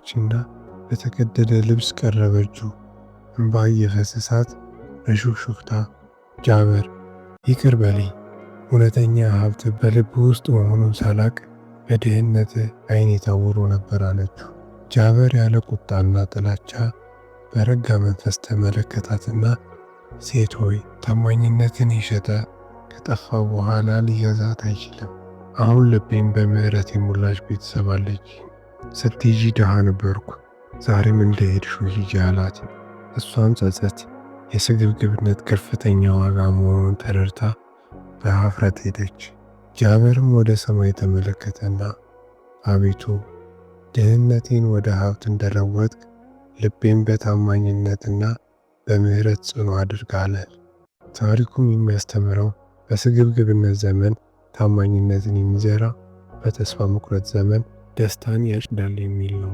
ተነሳችና በተቀደደ ልብስ ቀረበችው። እንባ እየፈሰሳት በሹክሹክታ ጃበር ይቅር በለኝ፣ እውነተኛ ሀብት በልብ ውስጥ መሆኑን ሳላቅ በድህነት ዓይኔ ታውሮ ነበር አለችው። ጃበር ያለ ቁጣና ጥላቻ በረጋ መንፈስ ተመለከታትና ሴት ሆይ ታማኝነትን የሸጠ ከጠፋ በኋላ ሊገዛት አይችልም። አሁን ልቤም በምህረት የሞላች ቤተሰብ አለች። ስትሄጂ ድሃ ነበርኩ፣ ዛሬም እንደሄድሽው ሂጂ አላት። እሷም ጸጸት የስግብግብነት ከፍተኛ ዋጋ መሆኑን ተረድታ በኀፍረት ሄደች። ጃበርም ወደ ሰማይ ተመለከተና አቤቱ ድህነቴን ወደ ሀብት እንደለወጥክ ልቤም በታማኝነትና በምህረት ጽኑ አድርግ አለ። ታሪኩም የሚያስተምረው በስግብግብነት ዘመን ታማኝነትን የሚዘራ በተስፋ መቁረጥ ዘመን ደስታን ያጭዳል የሚል ነው።